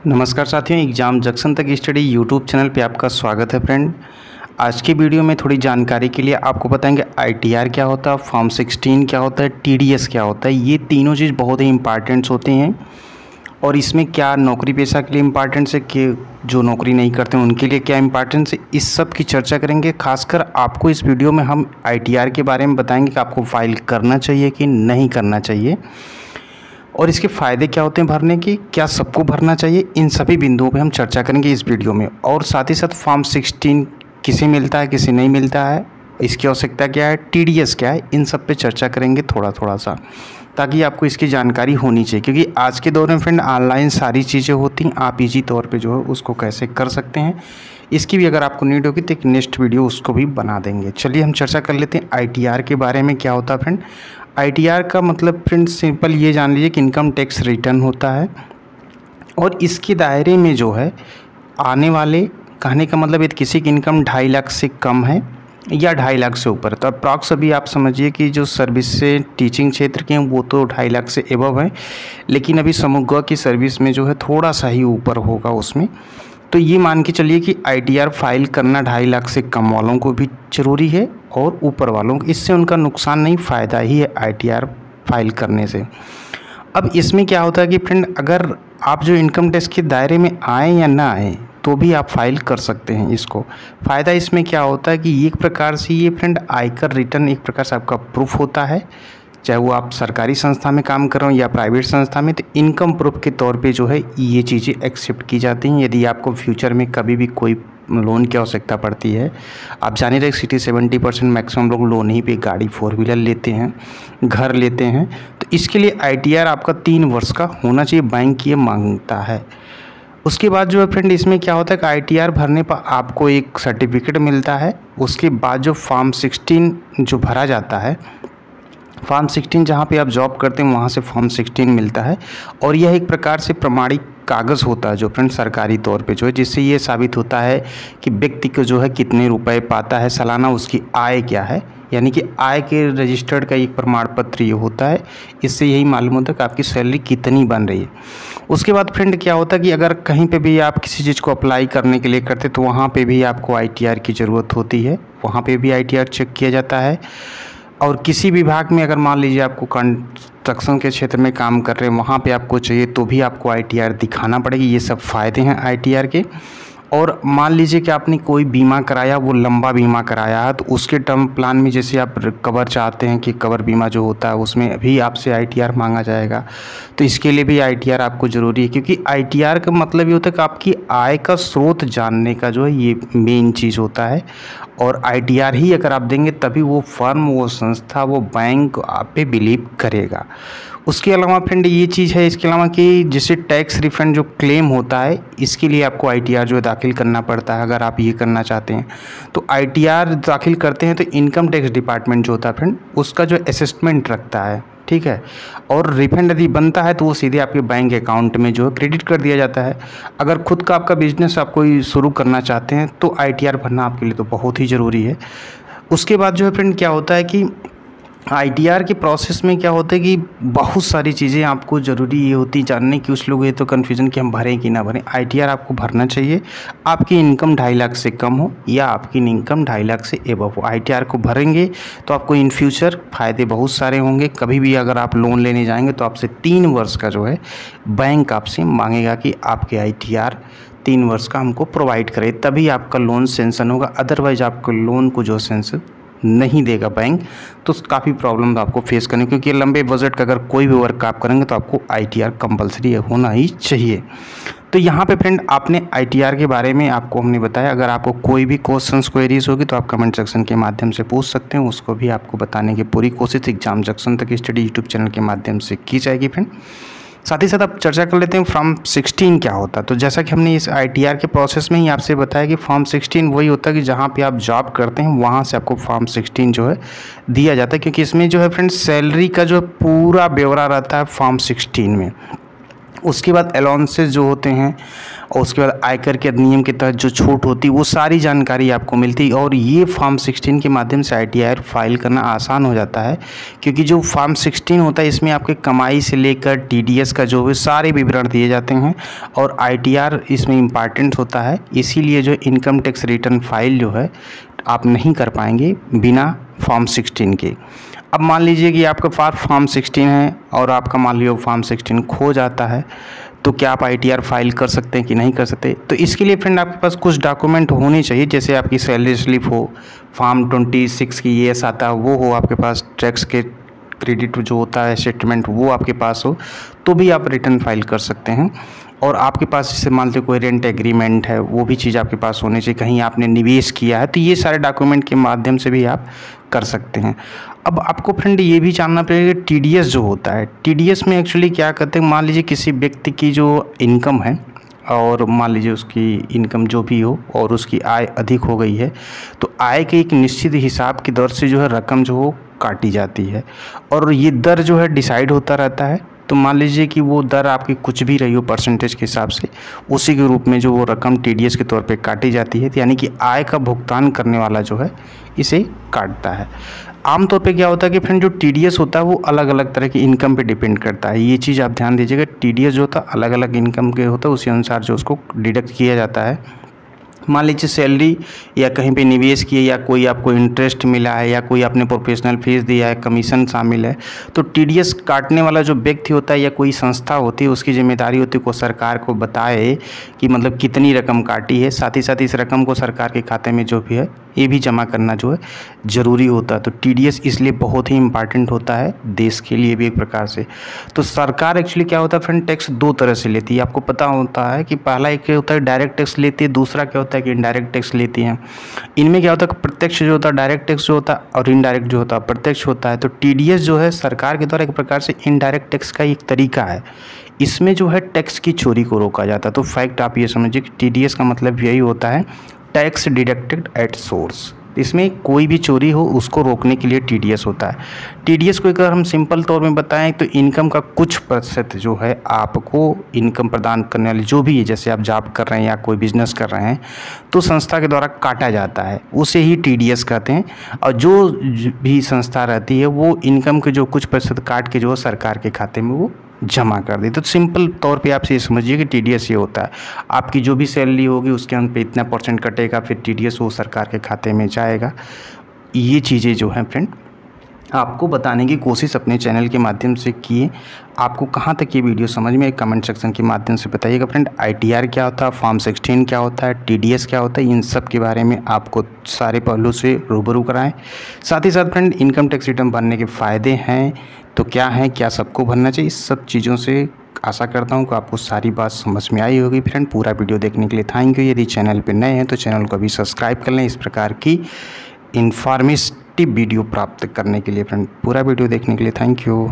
नमस्कार साथियों, exam junction तक स्टडी यूट्यूब चैनल पे आपका स्वागत है फ्रेंड। आज की वीडियो में थोड़ी जानकारी के लिए आपको बताएंगे आईटीआर क्या होता है, फॉर्म 16 क्या होता है, टीडीएस क्या होता है। ये तीनों चीज़ बहुत ही इंपॉर्टेंट्स होते हैं और इसमें क्या नौकरी पेशा के लिए इम्पॉर्टेंस है कि जो नौकरी नहीं करते हैं उनके लिए क्या इम्पॉर्टेंस है, इस सब की चर्चा करेंगे। खासकर आपको इस वीडियो में हम आईटीआर के बारे में बताएंगे कि आपको फाइल करना चाहिए कि नहीं करना चाहिए और इसके फ़ायदे क्या होते हैं भरने के, क्या सबको भरना चाहिए, इन सभी बिंदुओं पे हम चर्चा करेंगे इस वीडियो में। और साथ ही साथ फॉर्म 16 किसे मिलता है किसे नहीं मिलता है, इसकी आवश्यकता क्या है, टीडीएस क्या है, इन सब पे चर्चा करेंगे थोड़ा सा, ताकि आपको इसकी जानकारी होनी चाहिए। क्योंकि आज के दौर में फ्रेंड ऑनलाइन सारी चीज़ें होती हैं, आप ईजी तौर पे जो है उसको कैसे कर सकते हैं, इसकी भी अगर आपको नीड होगी तो एक नेक्स्ट वीडियो उसको भी बना देंगे। चलिए हम चर्चा कर लेते हैं आईटीआर के बारे में। क्या होता है फ्रेंड, आईटीआर का मतलब फ्रेंड सिंपल ये जान लीजिए कि इनकम टैक्स रिटर्न होता है और इसके दायरे में जो है आने वाले, कहने का मतलब यदि किसी की इनकम 2.5 लाख से कम है या 2.5 लाख से ऊपर, तो अप्रॉक्स अभी आप समझिए कि जो सर्विस से टीचिंग क्षेत्र के हैं वो तो 2.5 लाख से एबव है, लेकिन अभी समूह की सर्विस में जो है थोड़ा सा ही ऊपर होगा उसमें। तो ये मान के चलिए कि आईटीआर फाइल करना 2.5 लाख से कम वालों को भी ज़रूरी है और ऊपर वालों को, इससे उनका नुकसान नहीं फ़ायदा ही है आईटीआर फाइल करने से। अब इसमें क्या होता है कि फ्रेंड अगर आप जो इनकम टैक्स के दायरे में आए या ना आए तो भी आप फाइल कर सकते हैं इसको। फ़ायदा इसमें क्या होता है कि एक प्रकार से ये फ्रेंड आयकर रिटर्न एक प्रकार से आपका प्रूफ होता है, चाहे वो आप सरकारी संस्था में काम कर रहे हो या प्राइवेट संस्था में, तो इनकम प्रूफ के तौर पे जो है ये चीज़ें एक्सेप्ट की जाती हैं। यदि आपको फ्यूचर में कभी भी कोई लोन की आवश्यकता पड़ती है, आप जाने रहे सिटी 70% मैक्सिमम लोग लोन ही पे गाड़ी 4 व्हीलर लेते हैं, घर लेते हैं, तो इसके लिए आईटीआर आपका 3 वर्ष का होना चाहिए, बैंक ये मांगता है। उसके बाद जो है फ्रेंड इसमें क्या होता है कि आईटीआर भरने पर आपको एक सर्टिफिकेट मिलता है। उसके बाद जो फॉर्म 16 जो भरा जाता है, फॉर्म 16 जहाँ पे आप जॉब करते हैं वहाँ से फॉर्म 16 मिलता है और यह एक प्रकार से प्रमाणिक कागज़ होता है जो फ्रेंड सरकारी तौर पे जो है, जिससे ये साबित होता है कि व्यक्ति को जो है कितने रुपए पाता है सालाना, उसकी आय क्या है, यानी कि आय के रजिस्टर्ड का एक प्रमाण पत्र ये होता है। इससे यही मालूम होता है कि आपकी सैलरी कितनी बन रही है। उसके बाद फ्रेंड क्या होता है कि अगर कहीं पे भी आप किसी चीज़ को अप्लाई करने के लिए करते तो वहाँ पे भी आपको आईटीआर की ज़रूरत होती है, वहाँ पे भी आईटीआर चेक किया जाता है। और किसी विभाग में अगर मान लीजिए आपको कंस्ट्रक्शन के क्षेत्र में काम कर रहे हैं, वहाँ पे आपको चाहिए तो भी आपको आईटीआर दिखाना पड़ेगी। ये सब फ़ायदे हैं आईटीआर के। और मान लीजिए कि आपने कोई बीमा कराया, वो लंबा बीमा कराया है, तो उसके टर्म प्लान में जैसे आप कवर चाहते हैं कि कवर बीमा जो होता है उसमें भी आपसे आईटीआर मांगा जाएगा, तो इसके लिए भी आईटीआर आपको ज़रूरी है। क्योंकि आईटीआर का मतलब ये होता है कि आपकी आय का स्रोत जानने का जो है ये मेन चीज़ होता है। और आईटीआर ही अगर आप देंगे तभी वो फर्म, वो संस्था, वो बैंक आप पे बिलीव करेगा। उसके अलावा फ्रेंड ये चीज़ है इसके अलावा कि जैसे टैक्स रिफंड जो क्लेम होता है, इसके लिए आपको आईटीआर जो है दाखिल करना पड़ता है। अगर आप ये करना चाहते हैं तो आईटीआर दाखिल करते हैं तो इनकम टैक्स डिपार्टमेंट जो होता है फ्रेंड उसका जो असेसमेंट रखता है, ठीक है। और रिफंड यदि बनता है तो वो सीधे आपके बैंक अकाउंट में जो है क्रेडिट कर दिया जाता है। अगर खुद का आपका बिजनेस आप कोई शुरू करना चाहते हैं तो आईटीआर भरना आपके लिए तो बहुत ही ज़रूरी है। उसके बाद जो है फ्रेंड क्या होता है कि आईटीआर के प्रोसेस में क्या होता है कि बहुत सारी चीज़ें आपको ज़रूरी ये होती जानने की। कुछ लोग ये तो कन्फ्यूज़न कि हम भरें कि ना भरें। आईटीआर आपको भरना चाहिए, आपकी इनकम 2.5 लाख से कम हो या आपकी इनकम 2.5 लाख से एबव हो। आईटीआर को भरेंगे तो आपको इन फ्यूचर फ़ायदे बहुत सारे होंगे। कभी भी अगर आप लोन लेने जाएंगे तो आपसे 3 वर्ष का जो है बैंक आपसे मांगेगा कि आपके आईटीआर 3 वर्ष का हमको प्रोवाइड करे, तभी आपका लोन सेंक्शन होगा। अदरवाइज आपको लोन को जो सेंक्शन नहीं देगा बैंक, तो काफ़ी प्रॉब्लम आपको फेस करनी, क्योंकि लंबे बजट का अगर कोई भी वर्क आप करेंगे तो आपको आईटीआर कंपलसरी होना ही चाहिए। तो यहाँ पे फ्रेंड आपने आईटीआर के बारे में आपको हमने बताया। अगर आपको कोई भी क्वेश्चंस क्वेरीज होगी तो आप कमेंट सेक्शन के माध्यम से पूछ सकते हैं, उसको भी आपको बताने की पूरी कोशिश एग्जाम जंक्शन तक स्टडी यूट्यूब चैनल के माध्यम से की जाएगी फ्रेंड। साथ ही साथ आप चर्चा कर लेते हैं फॉर्म 16 क्या होता है। तो जैसा कि हमने इस आईटीआर के प्रोसेस में ही आपसे बताया कि फॉर्म 16 वही होता है कि जहाँ पे आप जॉब करते हैं वहाँ से आपको फॉर्म 16 जो है दिया जाता है, क्योंकि इसमें जो है फ्रेंड्स सैलरी का जो पूरा ब्यौरा रहता है फॉर्म 16 में। उसके बाद अलाउंसेस जो होते हैं और उसके बाद आयकर के अधिनियम के तहत जो छूट होती है वो सारी जानकारी आपको मिलती है। और ये फॉर्म 16 के माध्यम से ITR फाइल करना आसान हो जाता है, क्योंकि जो फॉर्म 16 होता है इसमें आपके कमाई से लेकर TDS का जो है सारे विवरण दिए जाते हैं और ITR इसमें इम्पॉर्टेंट होता है। इसीलिए जो इनकम टैक्स रिटर्न फाइल जो है आप नहीं कर पाएंगे बिना फॉर्म 16 के। अब मान लीजिए कि आपके पास फॉर्म 16 है और आपका मान लीजिए फॉर्म 16 खो जाता है, तो क्या आप ITR फाइल कर सकते हैं कि नहीं कर सकते? तो इसके लिए फ्रेंड आपके पास कुछ डॉक्यूमेंट होने चाहिए, जैसे आपकी सैलरी स्लिप हो, फॉर्म 26 की ES आता है वो हो आपके पास, टैक्स के क्रेडिट जो होता है स्टेटमेंट वो आपके पास हो, तो भी आप रिटर्न फाइल कर सकते हैं। और आपके पास जैसे मान लीजिए कोई रेंट एग्रीमेंट है वो भी चीज़ आपके पास होनी चाहिए, कहीं आपने निवेश किया है, तो ये सारे डॉक्यूमेंट के माध्यम से भी आप कर सकते हैं। अब आपको फ्रेंड ये भी जानना पड़ेगा TDS जो होता है, TDS में एक्चुअली क्या करते हैं, मान लीजिए किसी व्यक्ति की जो इनकम है और मान लीजिए उसकी इनकम जो भी हो और उसकी आय अधिक हो गई है, तो आय के एक निश्चित हिसाब की दर से जो है रकम जो हो काटी जाती है और ये दर जो है डिसाइड होता रहता है। तो मान लीजिए कि वो दर आपकी कुछ भी रही हो परसेंटेज के हिसाब से, उसी के रूप में जो वो रकम TDS के तौर पे काटी जाती है, यानी कि आय का भुगतान करने वाला जो है इसे काटता है। आमतौर पे क्या होता है कि फ्रेंड जो TDS होता है वो अलग अलग तरह की इनकम पे डिपेंड करता है, ये चीज़ आप ध्यान दीजिएगा। TDS जो होता है अलग अलग इनकम के होता है, उसी अनुसार जो उसको डिडक्ट किया जाता है। मान लीजिए सैलरी या कहीं पे निवेश किए या कोई आपको इंटरेस्ट मिला है या कोई आपने प्रोफेशनल फीस दिया है, कमीशन शामिल है, तो TDS काटने वाला जो व्यक्ति होता है या कोई संस्था होती है उसकी जिम्मेदारी होती है को सरकार को बताए कि मतलब कितनी रकम काटी है, साथ ही साथ इस रकम को सरकार के खाते में जो भी है ये भी जमा करना जो है ज़रूरी होता है। तो TDS इसलिए बहुत ही इम्पॉर्टेंट होता है देश के लिए भी एक प्रकार से। तो सरकार एक्चुअली क्या होता है फ्रेंड, टैक्स दो तरह से लेती है, आपको पता होता है कि पहला एक होता है डायरेक्ट टैक्स लेती है, दूसरा क्या होता है कि इनडायरेक्ट टैक्स लेती हैं। इनमें क्या होता है प्रत्यक्ष जो होता है डायरेक्ट टैक्स जो होता है और इनडायरेक्ट जो होता है प्रत्यक्ष होता है। तो TDS जो है सरकार के द्वारा एक प्रकार से इनडायरेक्ट टैक्स का एक तरीका है, इसमें जो है टैक्स की चोरी को रोका जाता है। तो फैक्ट आप ये समझिए कि TDS का मतलब यही होता है टैक्स डिडक्टेड एट सोर्स, इसमें कोई भी चोरी हो उसको रोकने के लिए TDS होता है। TDS को अगर हम सिंपल तौर में बताएं तो इनकम का कुछ प्रतिशत जो है आपको इनकम प्रदान करने वाली जो भी है, जैसे आप जॉब कर रहे हैं या कोई बिजनेस कर रहे हैं तो संस्था के द्वारा काटा जाता है, उसे ही TDS कहते हैं। और जो भी संस्था रहती है वो इनकम के जो कुछ प्रतिशत काट के जो है सरकार के खाते में वो जमा कर दी। तो सिंपल तौर पे आप ये समझिए कि TDS ये होता है, आपकी जो भी सैलरी होगी उसके अंत पे इतना % कटेगा, फिर TDS वो सरकार के खाते में जाएगा। ये चीज़ें जो हैं फ्रेंड आपको बताने की कोशिश अपने चैनल के माध्यम से किए। आपको कहाँ तक ये वीडियो समझ में कमेंट सेक्शन के माध्यम से बताइएगा फ्रेंड। ITR क्या होता है, फॉर्म 16 क्या होता है, TDS क्या होता है, इन सब के बारे में आपको सारे पहलू से रूबरू कराएं। साथ ही साथ फ्रेंड इनकम टैक्स रिटर्न भरने के फ़ायदे हैं तो क्या है, क्या सबको भरना चाहिए, इस सब चीज़ों से आशा करता हूँ कि आपको सारी बात समझ में आई होगी फ्रेंड। पूरा वीडियो देखने के लिए थैंक यू। यदि चैनल पर नए हैं तो चैनल को भी सब्सक्राइब कर लें इस प्रकार की इन्फॉर्मेटिव वीडियो प्राप्त करने के लिए फ्रेंड। पूरा वीडियो देखने के लिए थैंक यू।